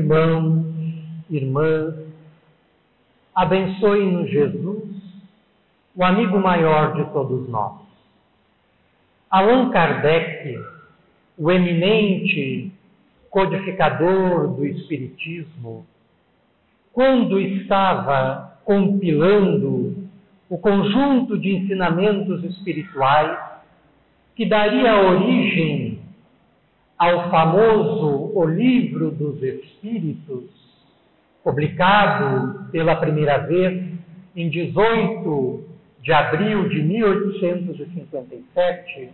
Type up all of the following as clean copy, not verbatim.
irmãos, irmãs, abençoe-nos Jesus, o amigo maior de todos nós. Allan Kardec, o eminente codificador do Espiritismo, quando estava compilando o conjunto de ensinamentos espirituais que daria origem ao famoso O Livro dos Espíritos, publicado pela primeira vez em 18 de abril de 1857,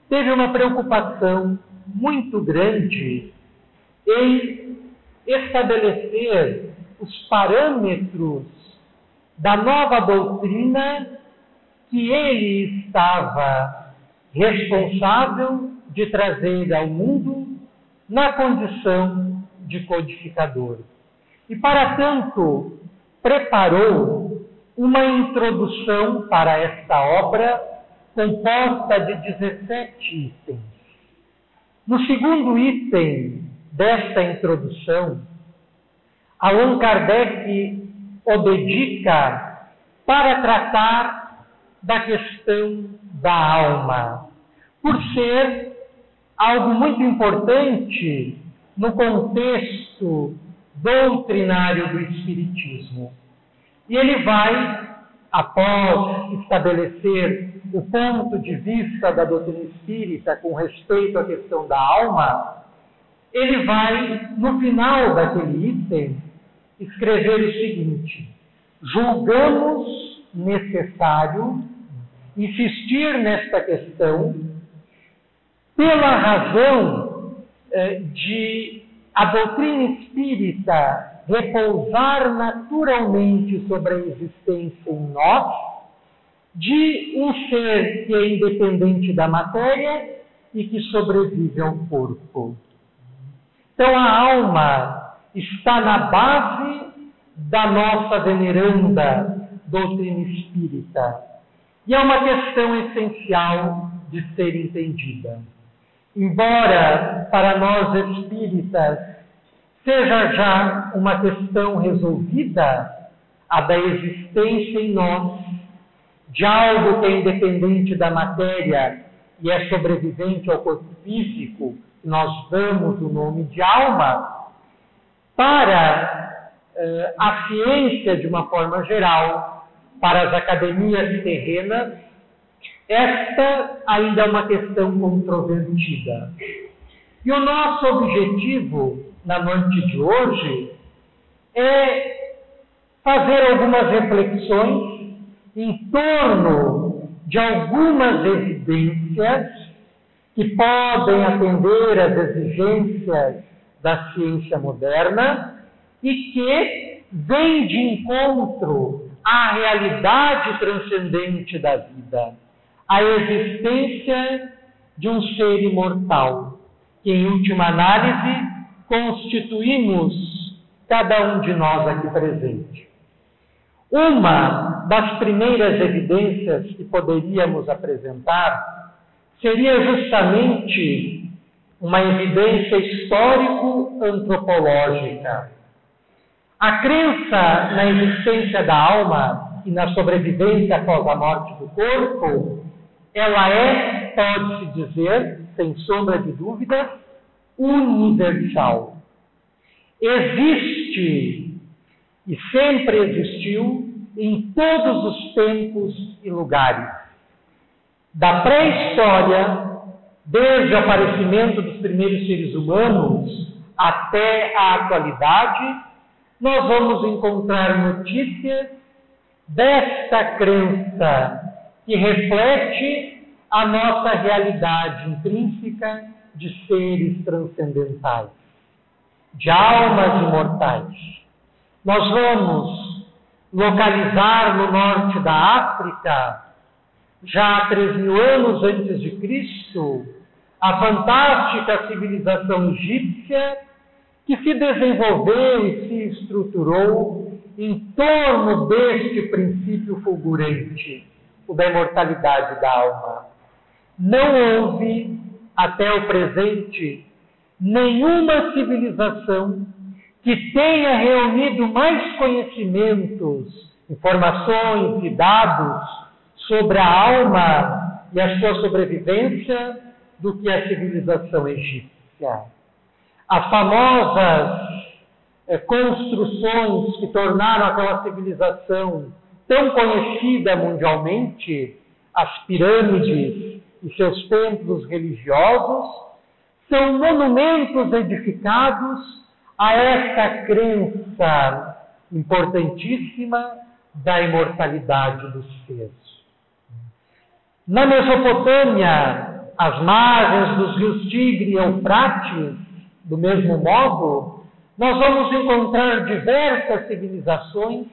teve uma preocupação muito grande em estabelecer os parâmetros da nova doutrina que ele estava responsável de trazer ao mundo na condição de codificador. E, para tanto, preparou uma introdução para esta obra composta de 17 itens. No segundo item desta introdução, Allan Kardec o dedica para tratar da questão da alma, por ser algo muito importante no contexto doutrinário do Espiritismo. E ele vai, após estabelecer o ponto de vista da doutrina espírita com respeito à questão da alma, ele vai, no final daquele item, escrever o seguinte: julgamos necessário insistir nesta questão pela razão de a doutrina espírita repousar naturalmente sobre a existência em nós de um ser que é independente da matéria e que sobrevive ao corpo. Então a alma está na base da nossa veneranda doutrina espírita. E é uma questão essencial de ser entendida. Embora para nós espíritas seja já uma questão resolvida, a da existência em nós de algo que é independente da matéria e é sobrevivente ao corpo físico, nós damos o nome de alma, para a ciência de uma forma geral, para as academias terrenas, esta ainda é uma questão controvertida. E o nosso objetivo na noite de hoje é fazer algumas reflexões em torno de algumas evidências que podem atender às exigências da ciência moderna e que vêm de encontro à realidade transcendente da vida, à existência de um ser imortal, que em última análise constituímos cada um de nós aqui presente. Uma das primeiras evidências que poderíamos apresentar seria justamente uma evidência histórico-antropológica. A crença na existência da alma e na sobrevivência após a morte do corpo, ela é, pode-se dizer, sem sombra de dúvida, universal. Existe e sempre existiu em todos os tempos e lugares. Da pré-história, desde o aparecimento dos primeiros seres humanos até a atualidade, nós vamos encontrar notícias desta crença que reflete a nossa realidade intrínseca de seres transcendentais, de almas imortais. Nós vamos localizar no norte da África, já há 3.000 anos antes de Cristo, a fantástica civilização egípcia que se desenvolveu e se estruturou em torno deste princípio fulgurante, o da imortalidade da alma. Não houve, até o presente, nenhuma civilização que tenha reunido mais conhecimentos, informações e dados sobre a alma e a sua sobrevivência do que a civilização egípcia. As famosas construções que tornaram aquela civilização tão conhecida mundialmente, as pirâmides e seus templos religiosos, são monumentos edificados a esta crença importantíssima da imortalidade dos seres. Na Mesopotâmia, às margens dos rios Tigre e Eufrates, do mesmo modo, nós vamos encontrar diversas civilizações,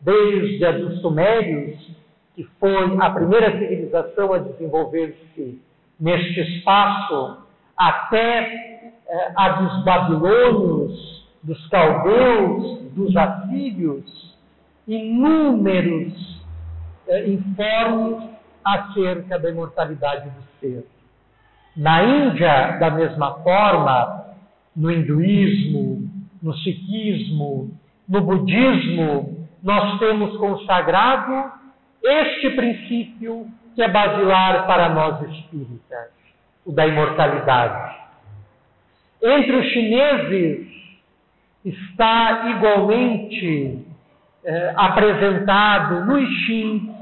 desde a dos Sumérios, que foi a primeira civilização a desenvolver-se neste espaço, até a dos babilônios, dos caldeus, dos assírios, inúmeros informes acerca da imortalidade do ser. Na Índia, da mesma forma, no hinduísmo, no sikhismo, no budismo, nós temos consagrado este princípio que é basilar para nós espíritas, o da imortalidade. Entre os chineses está igualmente apresentado no I Ching,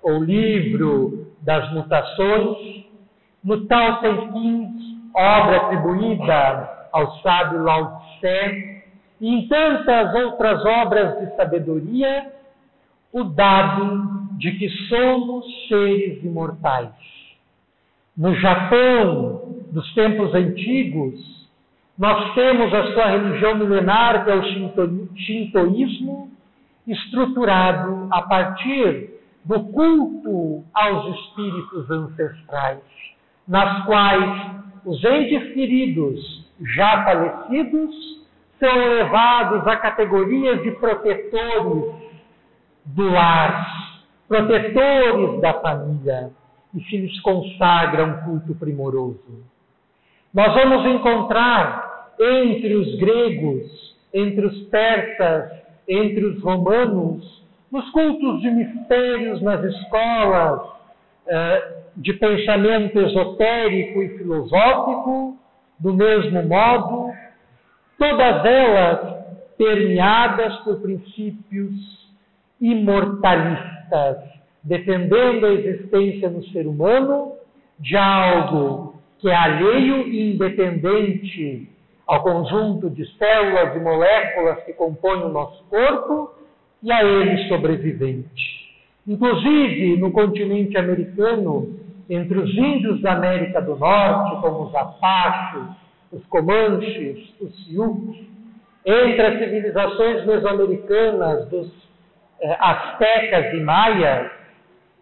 o livro das mutações, no Tao Te Ching, obra atribuída ao sábio Lao Tse, e em tantas outras obras de sabedoria, o dado de que somos seres imortais. No Japão, dos tempos antigos, nós temos a sua religião milenar, que é o Shintoísmo, estruturado a partir do culto aos espíritos ancestrais, nas quais os entes queridos, já falecidos, são elevados a categorias de protetores do lar, protetores da família, e se lhes consagra um culto primoroso. Nós vamos encontrar entre os gregos, entre os persas, entre os romanos, nos cultos de mistérios, nas escolas de pensamento esotérico e filosófico, do mesmo modo, todas elas permeadas por princípios imortalistas, defendendo a existência no ser humano de algo que é alheio e independente ao conjunto de células e moléculas que compõem o nosso corpo e a ele sobrevivente. Inclusive, no continente americano, entre os índios da América do Norte, como os Apaches, os Comanches, os Sioux, entre as civilizações mesoamericanas dos Aztecas e Maias,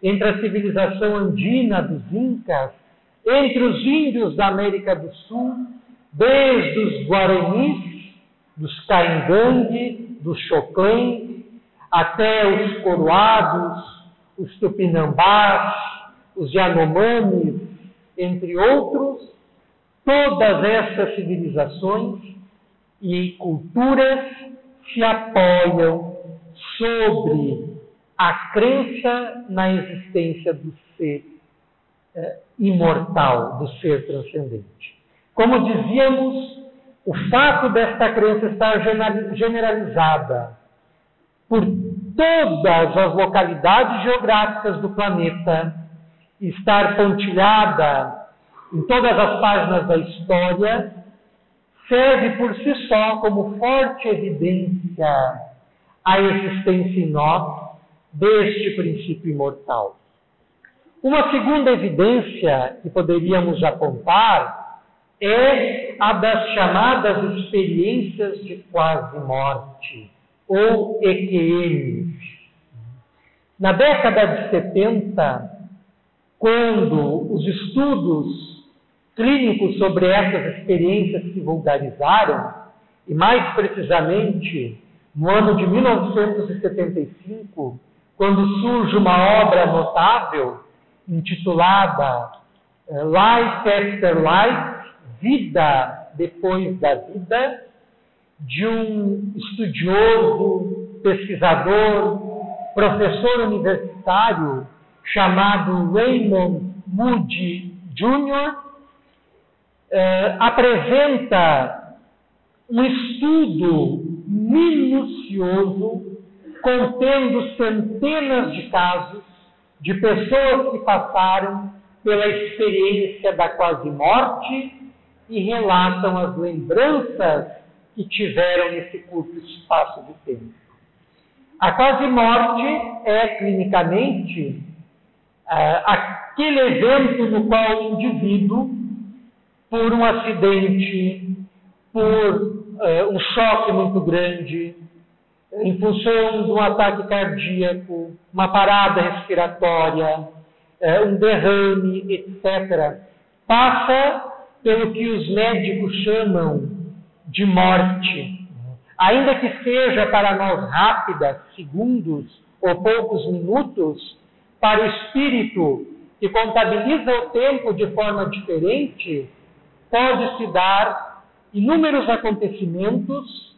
entre a civilização andina dos Incas, entre os índios da América do Sul, desde os Guaranis, dos Caingangue, dos Xoclém, até os Coroados, os Tupinambás, os Yanomamis, entre outros, todas essas civilizações e culturas se apoiam sobre a crença na existência do ser imortal, do ser transcendente. Como dizíamos, o fato desta crença estar generalizada por todas as localidades geográficas do planeta, estar pontilhada em todas as páginas da história, serve por si só como forte evidência à existência em nós deste princípio imortal. Uma segunda evidência que poderíamos apontar é a das chamadas experiências de quase morte, ou EQMs. Na década de 70, quando os estudos clínicos sobre essas experiências se vulgarizaram, e mais precisamente no ano de 1975, quando surge uma obra notável intitulada Life After Life, Vida Depois da Vida, de um estudioso, pesquisador, professor universitário chamado Raymond Moody Jr., apresenta um estudo minucioso contendo centenas de casos de pessoas que passaram pela experiência da quase-morte e relatam as lembranças que tiveram nesse curto espaço de tempo. A quase-morte é, clinicamente, aquele evento no qual o indivíduo, por um acidente, por um choque muito grande, em função de um ataque cardíaco, uma parada respiratória, um derrame, etc., passa pelo que os médicos chamam de morte. Ainda que seja para nós rápida, segundos ou poucos minutos, para o espírito que contabiliza o tempo de forma diferente, pode-se dar inúmeros acontecimentos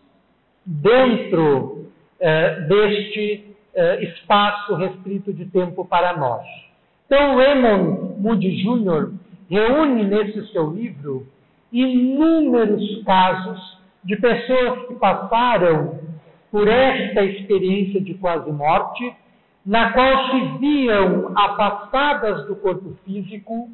dentro deste espaço restrito de tempo para nós. Então, Raymond Moody Jr. reúne nesse seu livro inúmeros casos de pessoas que passaram por esta experiência de quase-morte, na qual se viam afastadas do corpo físico,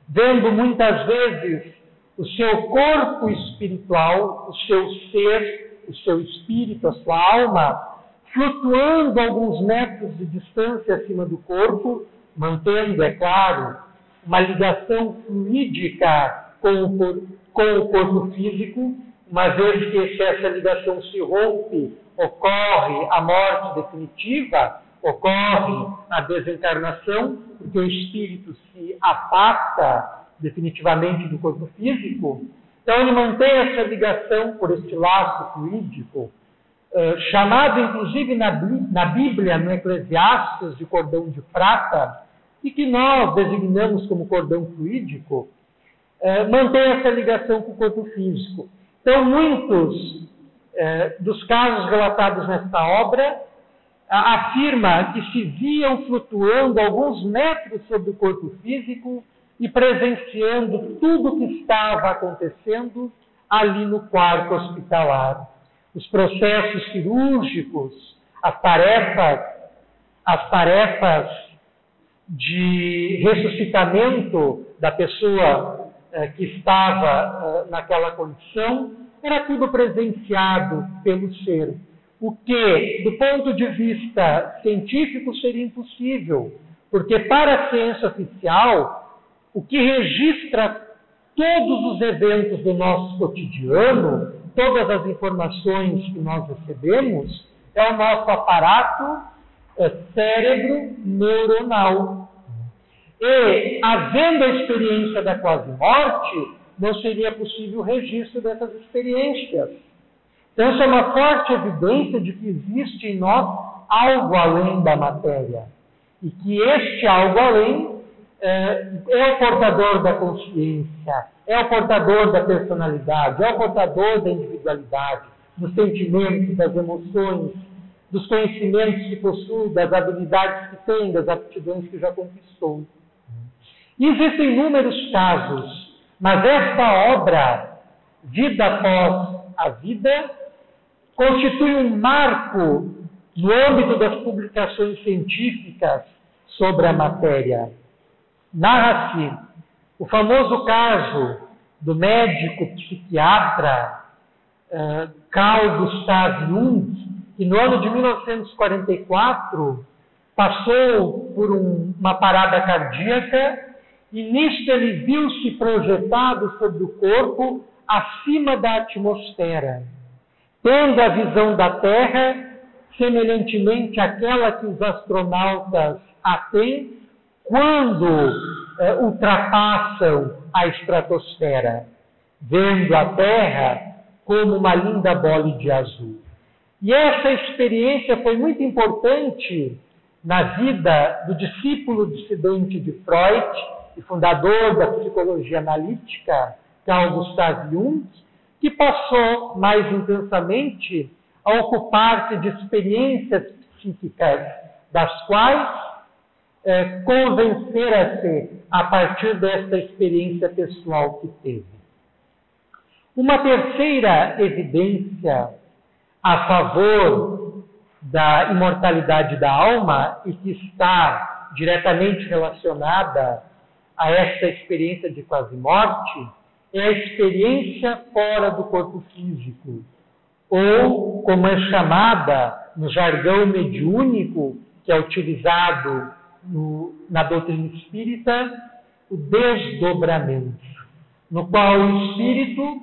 vendo muitas vezes o seu corpo espiritual, o seu ser, o seu espírito, a sua alma, flutuando alguns metros de distância acima do corpo, mantendo, é claro, uma ligação fluídica com o corpo físico. Uma vez que essa ligação se rompe, ocorre a morte definitiva, ocorre a desencarnação, porque o espírito se afasta definitivamente do corpo físico. Então ele mantém essa ligação por este laço fluídico, chamado inclusive na Bíblia, no Eclesiastes, de cordão de prata, e que nós designamos como cordão fluídico, mantém essa ligação com o corpo físico. Então, muitos dos casos relatados nesta obra afirma que se viam flutuando alguns metros sobre o corpo físico e presenciando tudo o que estava acontecendo ali no quarto hospitalar. Os processos cirúrgicos, as tarefas de ressuscitamento da pessoa que estava naquela condição, era tudo presenciado pelo ser. O que, do ponto de vista científico, seria impossível, porque para a ciência oficial, o que registra todos os eventos do nosso cotidiano, todas as informações que nós recebemos, é o nosso aparato cérebro neuronal. E, havendo a experiência da quase-morte, não seria possível o registro dessas experiências. Então, isso é uma forte evidência de que existe em nós algo além da matéria. E que este algo além é o portador da consciência, é o portador da personalidade, é o portador da individualidade, dos sentimentos, das emoções, dos conhecimentos que possui, das habilidades que tem, das aptidões que já conquistou. E existem inúmeros casos, mas esta obra, Vida Após a Vida, constitui um marco no âmbito das publicações científicas sobre a matéria. Narra-se o famoso caso do médico psiquiatra Carl Gustav Jung, que no ano de 1944 passou por uma parada cardíaca e nisto ele viu-se projetado sobre o corpo acima da atmosfera, tendo a visão da Terra semelhantemente àquela que os astronautas a têm quando ultrapassam a estratosfera, vendo a Terra como uma linda bole de azul. E essa experiência foi muito importante na vida do discípulo dissidente de Freud e fundador da psicologia analítica, Carl Gustav Jung, que passou mais intensamente a ocupar-se de experiências psíquicas, das quais convencera-se a partir desta experiência pessoal que teve. Uma terceira evidência a favor da imortalidade da alma e que está diretamente relacionada a esta experiência de quase-morte é a experiência fora do corpo físico, ou, como é chamada no jargão mediúnico, que é utilizado na doutrina espírita, o desdobramento, no qual o espírito,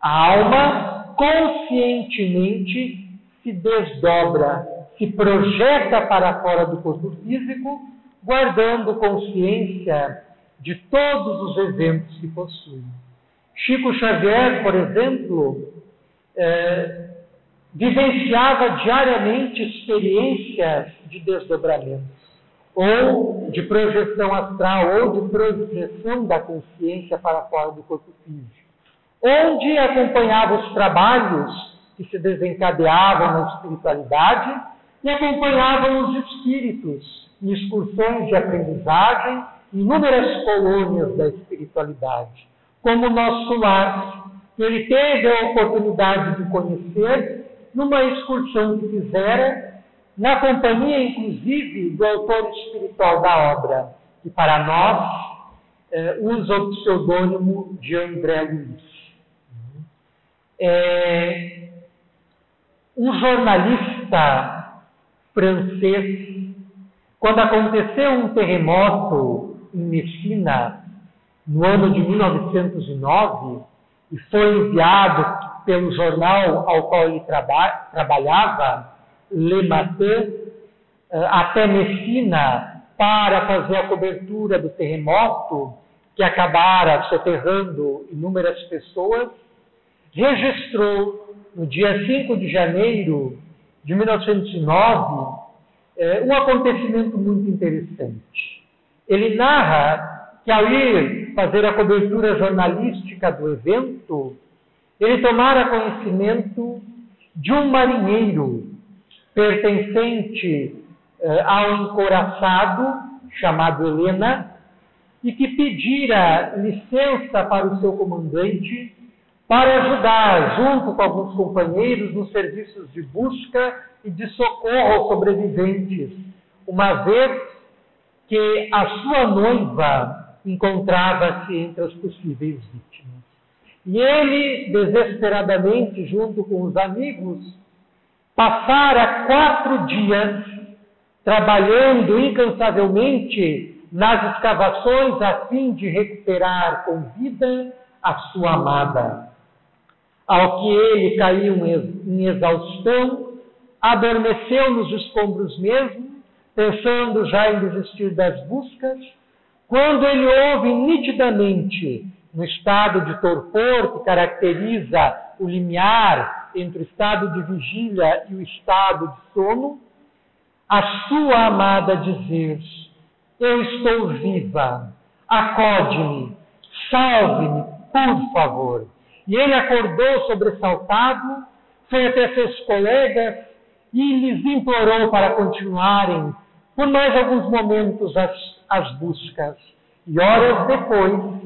a alma, conscientemente se desdobra, se projeta para fora do corpo físico, guardando consciência de todos os eventos que possui. Chico Xavier, por exemplo, vivenciava diariamente experiências de desdobramento, ou de projeção astral, ou de projeção da consciência para fora do corpo físico, onde acompanhava os trabalhos que se desencadeavam na espiritualidade e acompanhavam os espíritos em excursões de aprendizagem em inúmeras colônias da espiritualidade, como o nosso lar, que ele teve a oportunidade de conhecer numa excursão que fizera, na companhia, inclusive, do autor espiritual da obra, que para nós usa o pseudônimo de André Luiz. Um jornalista francês, quando aconteceu um terremoto em Messina, no ano de 1909, e foi enviado pelo jornal ao qual ele trabalhava, Le Matin, até Messina, para fazer a cobertura do terremoto, que acabara soterrando inúmeras pessoas, registrou, no dia 5 de janeiro de 1909, um acontecimento muito interessante. Ele narra que, ao ir fazer a cobertura jornalística do evento, ele tomara conhecimento de um marinheiro pertencente ao encouraçado, chamado Helena, e que pedira licença para o seu comandante para ajudar, junto com alguns companheiros, nos serviços de busca e de socorro aos sobreviventes, uma vez que a sua noiva encontrava-se entre as possíveis vítimas. E ele, desesperadamente, junto com os amigos, passara 4 dias trabalhando incansavelmente nas escavações a fim de recuperar com vida a sua amada. Ao que ele caiu em exaustão, adormeceu nos escombros mesmo, pensando já em desistir das buscas, quando ele ouve nitidamente, no estado de torpor que caracteriza o limiar entre o estado de vigília e o estado de sono, a sua amada dizer: eu estou viva, acode-me, salve-me, por favor. E ele acordou sobressaltado, foi até seus colegas e lhes implorou para continuarem por mais alguns momentos as buscas. E horas depois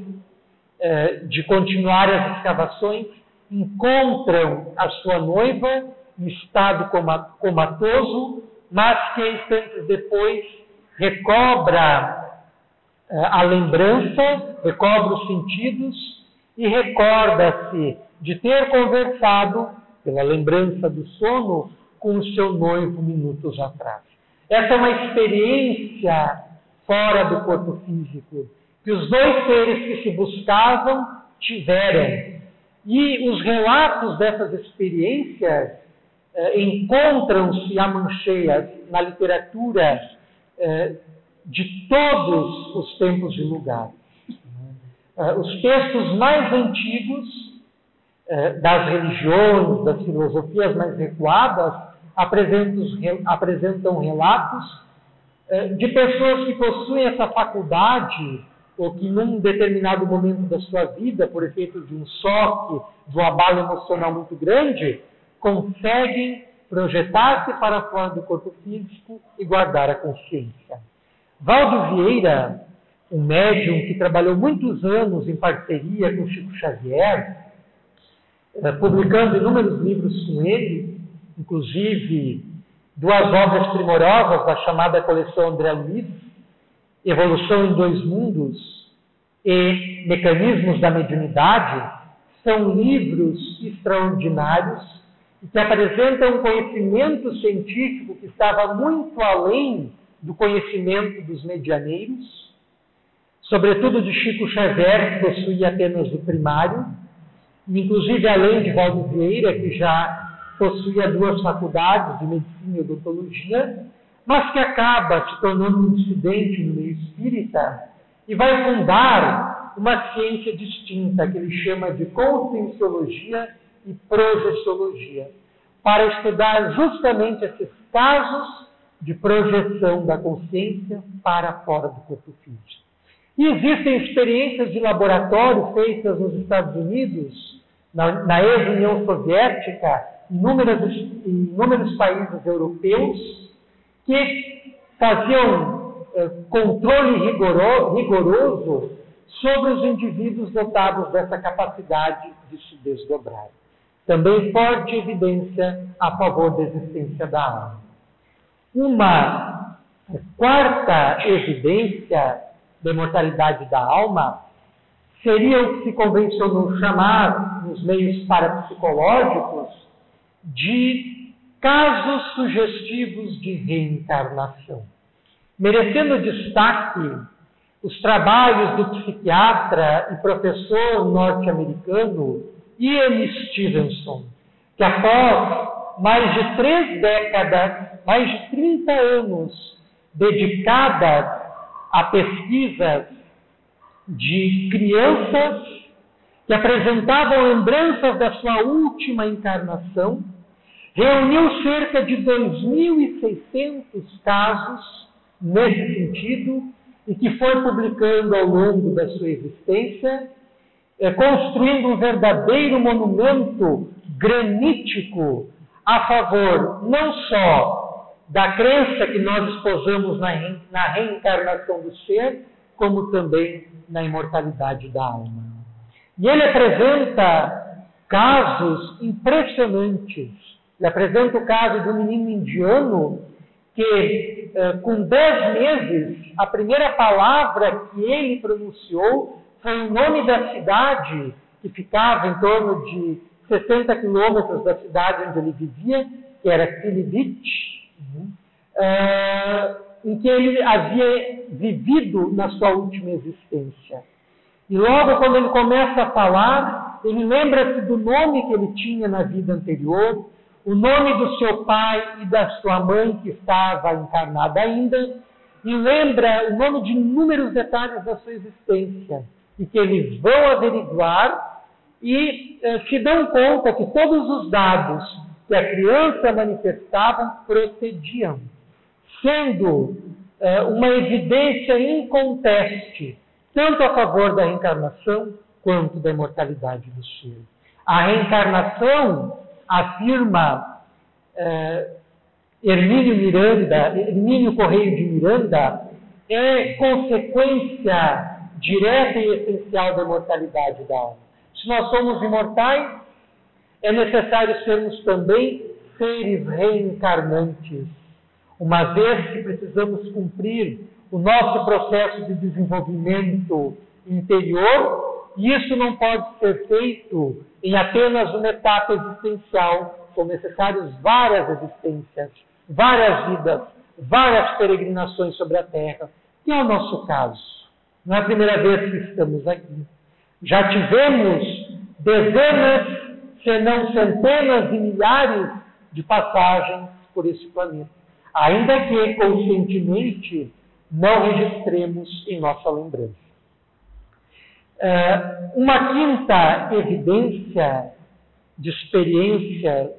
de continuar as escavações, encontram a sua noiva em estado comatoso, mas que instantes depois recobra a lembrança, recobra os sentidos e recorda-se de ter conversado, pela lembrança do sono, com o seu noivo minutos atrás. Essa é uma experiência fora do corpo físico, que os dois seres que se buscavam tiveram. E os relatos dessas experiências encontram-se a mancheias na literatura de todos os tempos e lugares. Os textos mais antigos das religiões, das filosofias mais recuadas, apresentam relatos de pessoas que possuem essa faculdade ou que num determinado momento da sua vida, por efeito de um choque, de um abalo emocional muito grande, conseguem projetar-se para fora do corpo físico e guardar a consciência. Valdo Vieira, um médium que trabalhou muitos anos em parceria com Chico Xavier, publicando inúmeros livros com ele, inclusive 2 obras primorosas da chamada coleção André Luiz, Evolução em 2 Mundos e Mecanismos da Mediunidade, são livros extraordinários e que apresentam um conhecimento científico que estava muito além do conhecimento dos medianeiros, sobretudo de Chico Xavier, que possuía apenas o primário, inclusive além de Valdo Vieira, que já possuía 2 faculdades de medicina e odontologia, mas que acaba se tornando um dissidente no meio espírita e vai fundar uma ciência distinta, que ele chama de conscienciologia e projeciologia, para estudar justamente esses casos de projeção da consciência para fora do corpo físico. E existem experiências de laboratório feitas nos Estados Unidos, na ex-União Soviética, em inúmeros países europeus, que faziam controle rigoroso sobre os indivíduos dotados dessa capacidade de se desdobrar. Também forte evidência a favor da existência da alma. Uma quarta evidência da imortalidade da alma seria o que se convencionou chamar, nos meios parapsicológicos, de casos sugestivos de reencarnação. Merecendo destaque os trabalhos do psiquiatra e professor norte-americano Ian Stevenson, que após mais de 3 décadas, mais de 30 anos dedicadas a pesquisas de crianças que apresentavam lembranças da sua última encarnação, reuniu cerca de 2.600 casos nesse sentido e que foi publicando ao longo da sua existência, construindo um verdadeiro monumento granítico a favor não só da crença que nós esposamos na reencarnação do ser, como também na imortalidade da alma. E ele apresenta casos impressionantes. Ele apresenta o caso de um menino indiano que, com 10 meses, a primeira palavra que ele pronunciou foi o nome da cidade, que ficava em torno de 60 quilômetros da cidade onde ele vivia, que era Pilibhit, em que ele havia vivido na sua última existência. E logo quando ele começa a falar, ele lembra-se do nome que ele tinha na vida anterior, o nome do seu pai e da sua mãe, que estava encarnada ainda, e lembra o nome de inúmeros detalhes da sua existência, e que eles vão averiguar e se dão conta que todos os dados que a criança manifestava procediam, sendo uma evidência inconteste, tanto a favor da reencarnação quanto da imortalidade do ser. A reencarnação, afirma Hermínio Correia de Miranda, é consequência direta e essencial da imortalidade da alma. Se nós somos imortais, é necessário sermos também seres reencarnantes, uma vez que precisamos cumprir o nosso processo de desenvolvimento interior, e isso não pode ser feito em apenas uma etapa existencial. São necessárias várias existências, várias vidas, várias peregrinações sobre a Terra, que é o nosso caso. Não é a primeira vez que estamos aqui. Já tivemos dezenas, se não centenas de milhares de passagens por esse planeta, ainda que conscientemente não registremos em nossa lembrança. Uma quinta evidência de experiências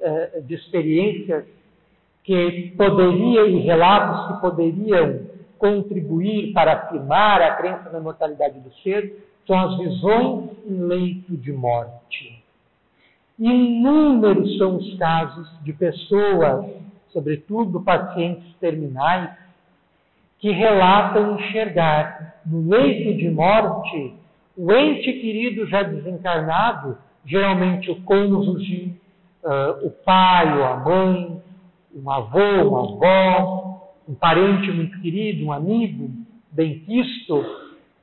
que poderia, e relatos que poderiam contribuir para afirmar a crença na imortalidade do ser são as visões em leito de morte. Inúmeros são os casos de pessoas, sobretudo pacientes terminais, que relatam enxergar no leito de morte o ente querido já desencarnado, geralmente o cônjuge, o pai ou a mãe, um avô, uma avó, um parente muito querido, um amigo benquisto,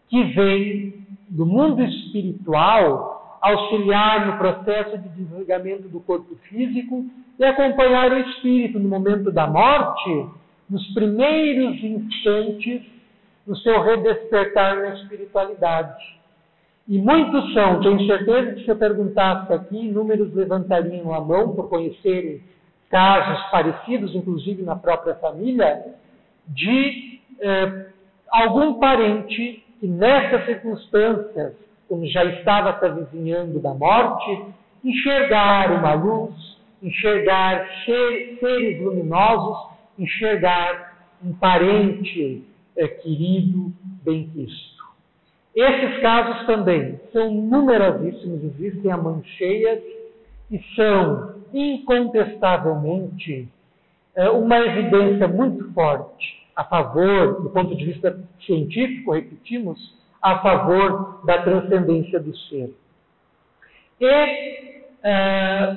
que vem do mundo espiritual auxiliar no processo de desligamento do corpo físico e acompanhar o espírito no momento da morte, nos primeiros instantes do seu redespertar na espiritualidade. E muitos são, tenho certeza que se eu perguntasse aqui, inúmeros levantariam a mão por conhecerem casos parecidos, inclusive na própria família, de algum parente que nessas circunstâncias, quando já estava se avizinhando da morte, enxergar uma luz, enxergar seres luminosos, enxergar um parente querido, benquisto. Esses casos também são numerosíssimos, existem a mancheias e são incontestavelmente uma evidência muito forte a favor, do ponto de vista científico, repetimos, a favor da transcendência do ser. E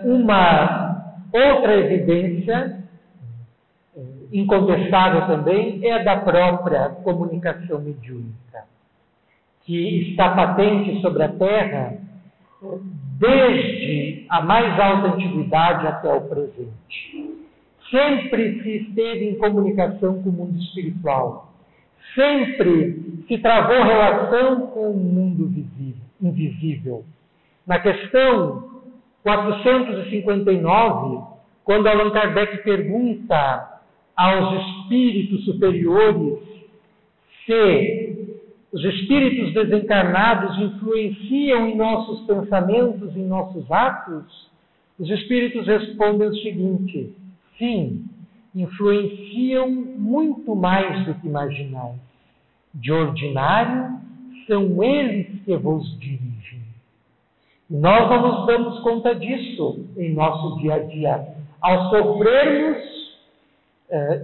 uma outra evidência incontestável também é a da própria comunicação mediúnica, que está patente sobre a Terra desde a mais alta antiguidade até o presente. Sempre se esteve em comunicação com o mundo espiritual. Sempre se travou relação com o mundo invisível. Na questão 459, quando Allan Kardec pergunta aos espíritos superiores se os espíritos desencarnados influenciam em nossos pensamentos, em nossos atos, os espíritos respondem o seguinte: sim, influenciam muito mais do que imaginais. De ordinário, são eles que vos dirigem. E nós não nos damos conta disso em nosso dia a dia, ao sofrermos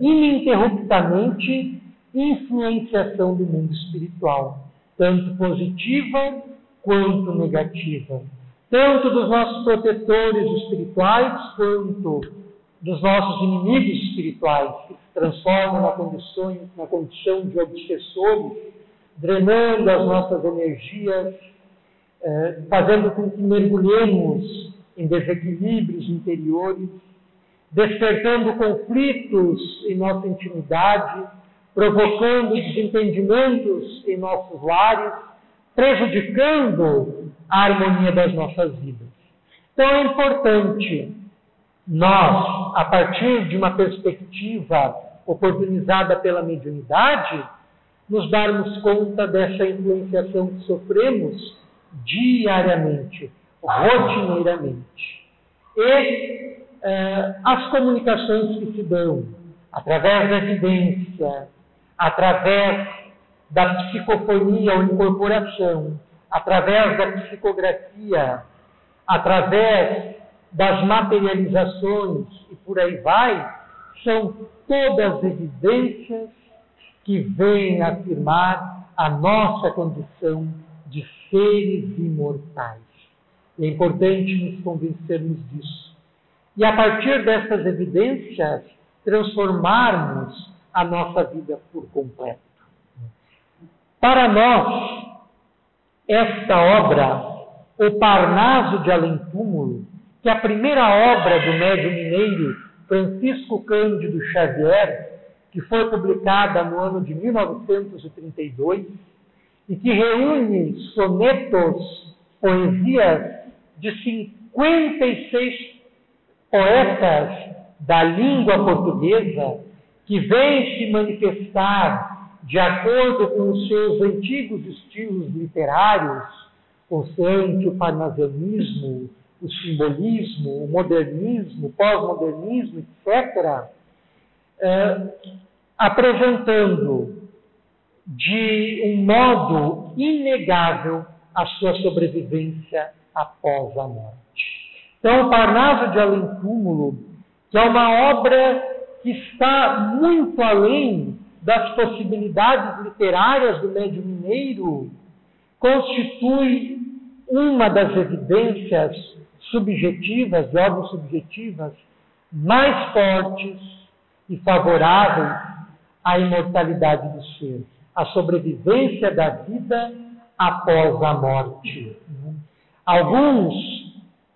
ininterruptamente influenciação do mundo espiritual, tanto positiva quanto negativa, tanto dos nossos protetores espirituais quanto dos nossos inimigos espirituais, que se transformam na condição de obsessores, drenando as nossas energias, fazendo com que mergulhemos em desequilíbrios interiores, despertando conflitos em nossa intimidade, provocando desentendimentos em nossos lares, prejudicando a harmonia das nossas vidas. Então é importante nós, a partir de uma perspectiva oportunizada pela mediunidade, nos darmos conta dessa influenciação que sofremos diariamente, rotineiramente. E as comunicações que se dão através da evidência, através da psicofonia ou incorporação, através da psicografia, através das materializações e por aí vai, são todas evidências que vêm afirmar a nossa condição de seres imortais. É importante nos convencermos disso. E a partir dessas evidências, transformarmos a nossa vida por completo. Para nós, esta obra, O Parnaso de Além Túmulo, que é a primeira obra do médium mineiro Francisco Cândido Xavier, que foi publicada no ano de 1932, e que reúne sonetos, poesias de 56 poetas da língua portuguesa, que vêm se manifestar de acordo com os seus antigos estilos literários, consoante o parnasianismo, o simbolismo, o modernismo, o pós-modernismo, etc., apresentando de um modo inegável a sua sobrevivência após a morte. Então, o Parnaso de Além-Túmulo, que é uma obra que está muito além das possibilidades literárias do médium mineiro, constitui uma das evidências subjetivas, de ordem subjetivas, mais fortes e favoráveis à imortalidade do ser, à sobrevivência da vida após a morte. Alguns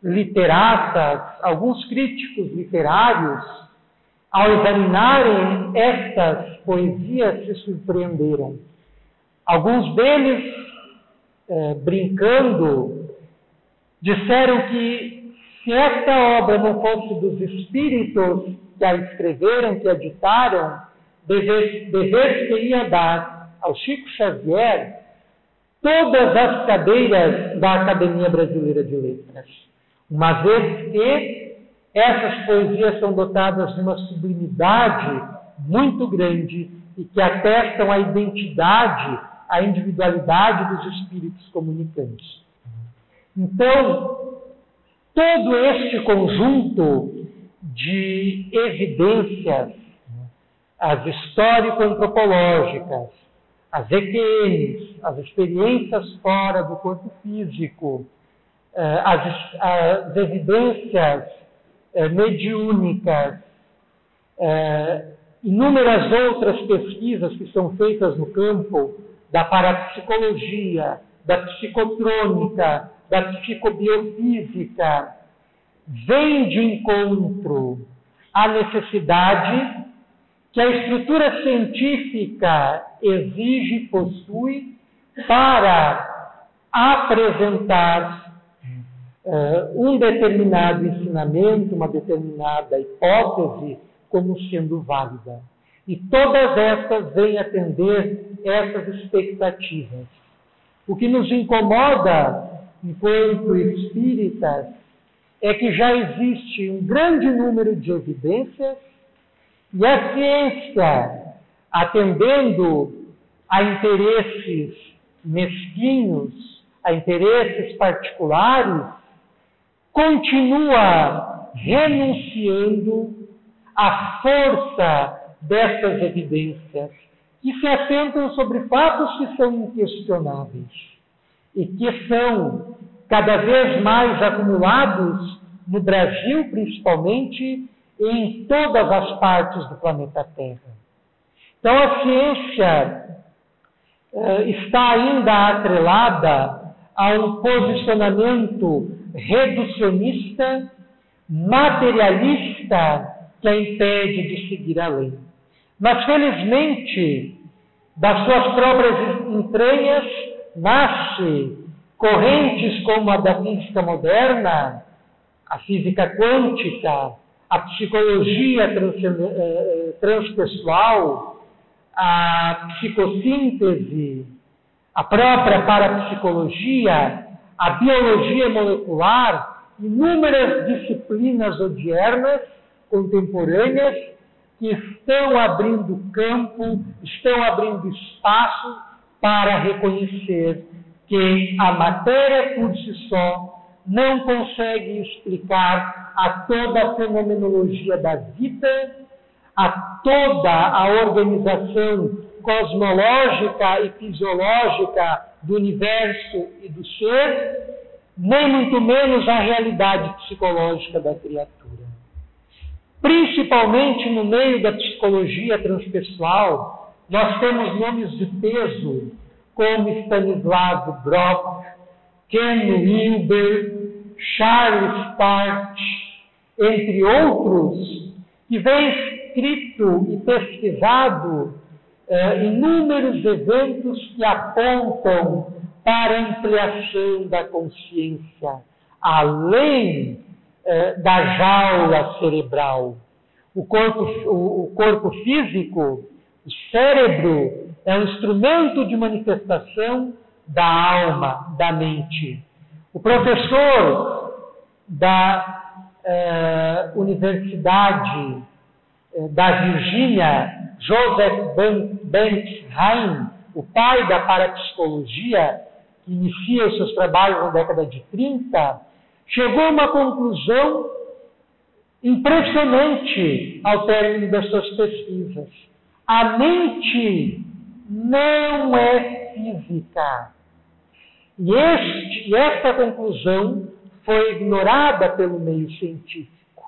literatas, alguns críticos literários, ao examinarem estas poesias, se surpreenderam. Alguns deles, brincando, disseram que se esta obra não fosse dos espíritos que a escreveram, que a ditaram, dever-se-ia dar ao Chico Xavier todas as cadeiras da Academia Brasileira de Letras, uma vez que essas poesias são dotadas de uma sublimidade muito grande e que atestam a identidade, a individualidade dos espíritos comunicantes. Então, todo este conjunto de evidências, as histórico-antropológicas, as EQNs, as experiências fora do corpo físico, as evidências mediúnicas, inúmeras outras pesquisas que são feitas no campo da parapsicologia, da psicotrônica, da psicobiofísica, vem de encontro à necessidade que a estrutura científica exige e possui para apresentar um determinado ensinamento, uma determinada hipótese como sendo válida. E todas estas vêm atender essas expectativas. O que nos incomoda, enquanto espíritas, é que já existe um grande número de evidências e a ciência, atendendo a interesses mesquinhos, a interesses particulares, continua renunciando à força dessas evidências, que se assentam sobre fatos que são inquestionáveis e que são cada vez mais acumulados no Brasil, principalmente, e em todas as partes do planeta Terra. Então, a ciência está ainda atrelada a um posicionamento reducionista, materialista, que a impede de seguir além. Mas, felizmente, das suas próprias entranhas, nasce correntes como a da física moderna, a física quântica, a psicologia transpessoal, a psicossíntese, a própria parapsicologia, a biologia molecular, inúmeras disciplinas odiernas, contemporâneas, que estão abrindo campo, estão abrindo espaço para reconhecer que a matéria por si só não consegue explicar a toda a fenomenologia da vida, a toda a organização cosmológica e fisiológica do universo e do ser, nem muito menos a realidade psicológica da criatura. Principalmente no meio da psicologia transpessoal, nós temos nomes de peso como Stanislav Grof, Ken Wilber, Charles Tart, entre outros, que vem escrito e pesquisado inúmeros eventos que apontam para a ampliação da consciência, além da jaula cerebral. O corpo físico, o cérebro, é um instrumento de manifestação da alma, da mente. O professor da Universidade da Virgínia, Joseph Banks Heim, o pai da parapsicologia, que inicia os seus trabalhos na década de 30, chegou a uma conclusão impressionante ao término das suas pesquisas. A mente não é física. E esta conclusão foi ignorada pelo meio científico,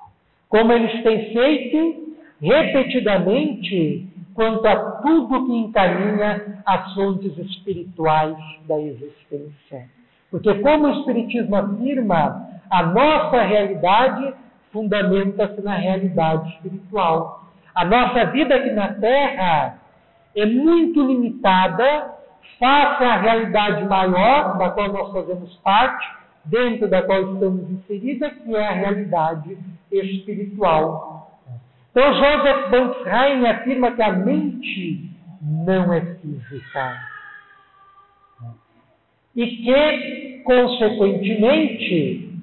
como eles têm feito repetidamente quanto a tudo que encaminha as fontes espirituais da existência. Porque, como o Espiritismo afirma, a nossa realidade fundamenta-se na realidade espiritual. A nossa vida aqui na Terra é muito limitada face à realidade maior da qual nós fazemos parte, dentro da qual estamos inseridas, que é a realidade espiritual. Então, Joseph Banksheim afirma que a mente não é física e que, consequentemente,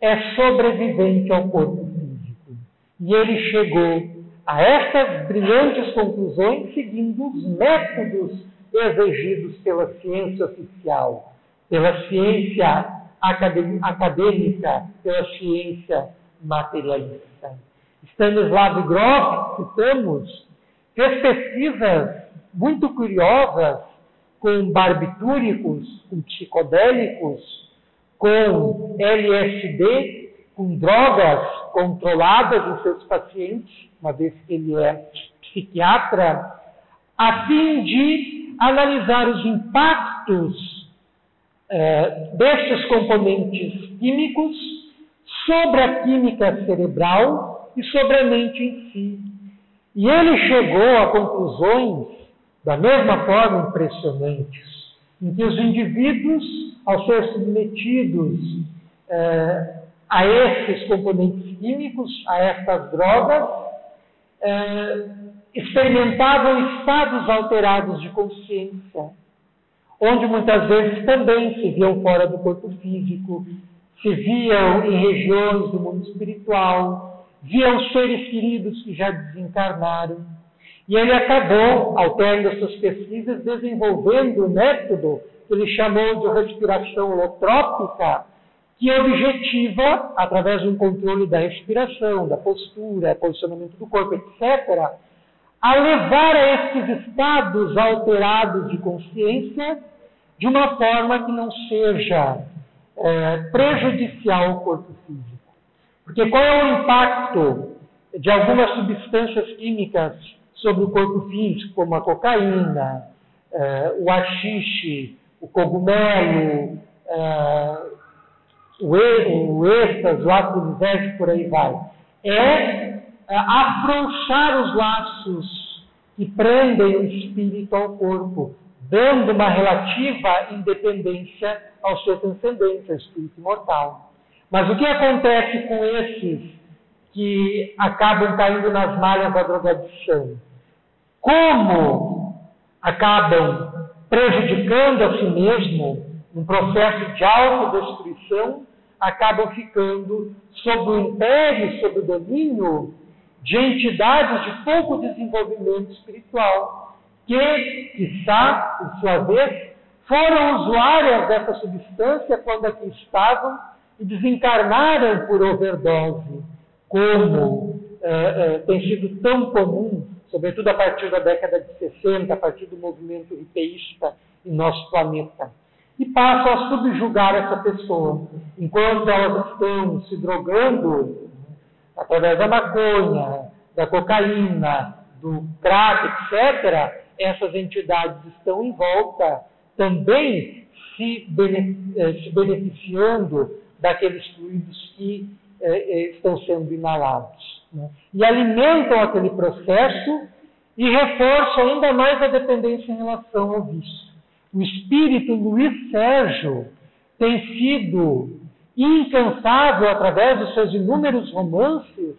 é sobrevivente ao corpo físico. E ele chegou a estas brilhantes conclusões seguindo os métodos exigidos pela ciência oficial, pela ciência acadêmica, pela ciência materialista. Stanislav Grof, citamos, fez pesquisas muito curiosas com barbitúricos, com psicodélicos, com LSD, com drogas controladas em seus pacientes, uma vez que ele é psiquiatra, a fim de analisar os impactos destes componentes químicos sobre a química cerebral e sobre a mente em si. E ele chegou a conclusões, da mesma forma, impressionantes, em que os indivíduos, ao ser submetidos a esses componentes químicos, a estas drogas, experimentavam estados alterados de consciência, onde muitas vezes também se viam fora do corpo físico, se viam em regiões do mundo espiritual, viam seres queridos que já desencarnaram. E ele acabou, ao término das suas pesquisas, desenvolvendo um método que ele chamou de respiração holotrópica, que objetiva, através de um controle da respiração, da postura, posicionamento do corpo, etc., a levar a esses estados alterados de consciência de uma forma que não seja prejudicial ao corpo físico. Porque qual é o impacto de algumas substâncias químicas sobre o corpo físico, como a cocaína, o haxixe, o cogumelo, o êxtase, o ácido lisérgico, por aí vai? É afrouxar os laços que prendem o espírito ao corpo, dando uma relativa independência ao ser transcendente, ao espírito imortal. Mas o que acontece com esses que acabam caindo nas malhas da drogadição? Como acabam prejudicando a si mesmo, num processo de autodestruição, acabam ficando sob o império, sob o domínio de entidades de pouco desenvolvimento espiritual, que, quiçá, por sua vez, foram usuárias dessa substância quando aqui estavam e desencarnaram por overdose, como tem sido tão comum, sobretudo a partir da década de 60, a partir do movimento hipeísta em nosso planeta. E passam a subjugar essa pessoa. Enquanto elas estão se drogando, através da maconha, da cocaína, do crack, etc., essas entidades estão em volta também se beneficiando daqueles fluidos que estão sendo inalados. Né? E alimentam aquele processo e reforçam ainda mais a dependência em relação ao vício. O espírito Luiz Sérgio tem sido incansável, através dos seus inúmeros romances,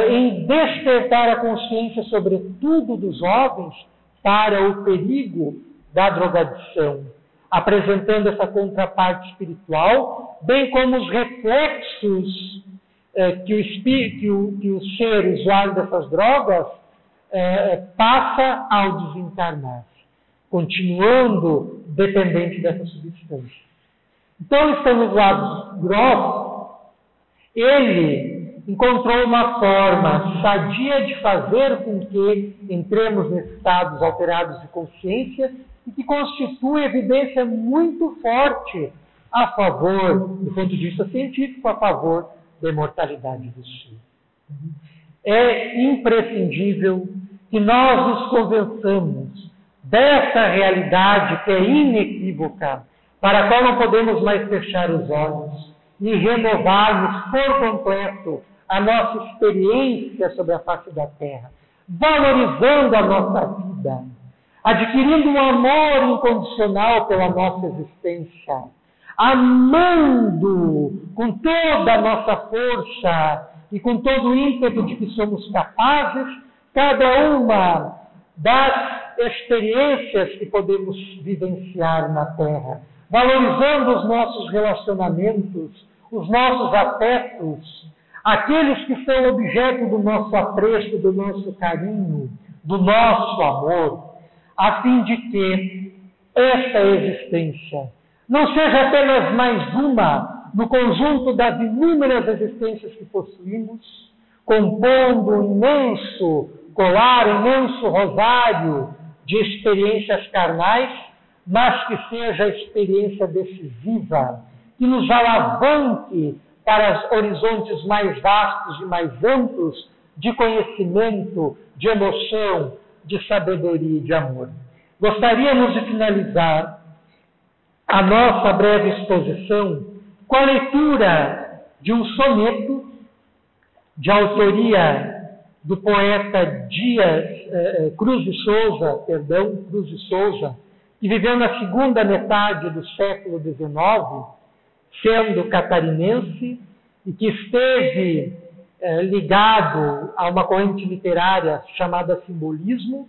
em despertar a consciência, sobretudo dos jovens, para o perigo da drogadição, apresentando essa contraparte espiritual, bem como os reflexos que o ser usuário dessas drogas passa ao desencarnar. continuando dependente dessa substância. Então, Stanisław Grof, ele encontrou uma forma sadia de fazer com que entremos nesses estados alterados de consciência e que constitui evidência muito forte a favor, do ponto de vista científico, a favor da imortalidade do ser. É imprescindível que nós nos convençamos dessa realidade que é inequívoca, para a qual não podemos mais fechar os olhos e renovarmos por completo a nossa experiência sobre a face da Terra, valorizando a nossa vida, adquirindo um amor incondicional pela nossa existência, amando com toda a nossa força e com todo o ímpeto de que somos capazes, cada uma das experiências que podemos vivenciar na Terra, valorizando os nossos relacionamentos, os nossos afetos, aqueles que são objeto do nosso apreço, do nosso carinho, do nosso amor, a fim de que esta existência não seja apenas mais uma no conjunto das inúmeras existências que possuímos, compondo um imenso colar, um imenso rosário de experiências carnais, mas que seja a experiência decisiva, que nos alavanque para os horizontes mais vastos e mais amplos de conhecimento, de emoção, de sabedoria e de amor. Gostaríamos de finalizar a nossa breve exposição com a leitura de um soneto de autoria do poeta Cruz de Souza, que viveu na segunda metade do século XIX, sendo catarinense, e que esteve ligado a uma corrente literária chamada simbolismo,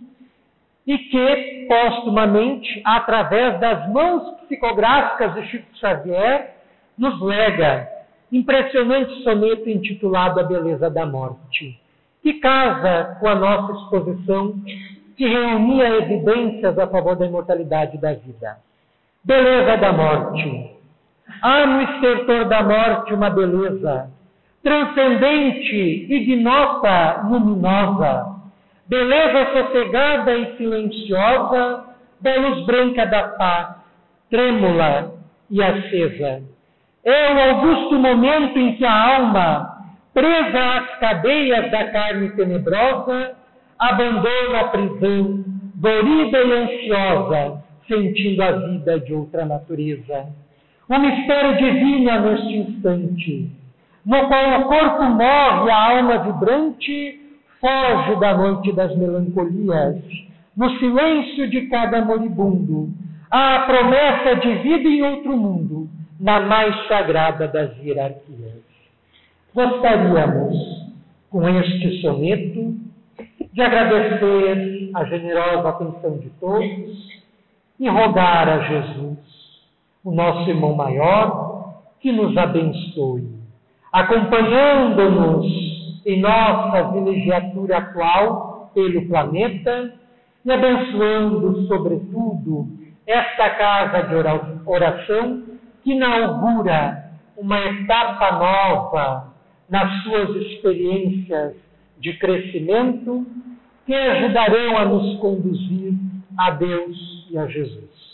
e que, postumamente, através das mãos psicográficas de Chico Xavier, nos lega impressionante soneto intitulado A Beleza da Morte, que casa com a nossa exposição, que reunia evidências a favor da imortalidade da vida. Beleza da morte. Há no estertor da morte uma beleza transcendente, ignota, luminosa, beleza sossegada e silenciosa, da luz branca da paz, trêmula e acesa. É o augusto momento em que a alma, presa às cadeias da carne tenebrosa, abandona a prisão, dorida e ansiosa, sentindo a vida de outra natureza. Um mistério divino há neste instante, no qual o corpo morre, a alma vibrante foge da noite das melancolias, no silêncio de cada moribundo, há a promessa de vida em outro mundo, na mais sagrada das hierarquias. Gostaríamos, com este soneto, de agradecer a generosa atenção de todos e rogar a Jesus, o nosso irmão maior, que nos abençoe, acompanhando-nos em nossa vilegiatura atual pelo planeta e abençoando, sobretudo, esta casa de oração que inaugura uma etapa nova nas suas experiências de crescimento que ajudarão a nos conduzir a Deus e a Jesus.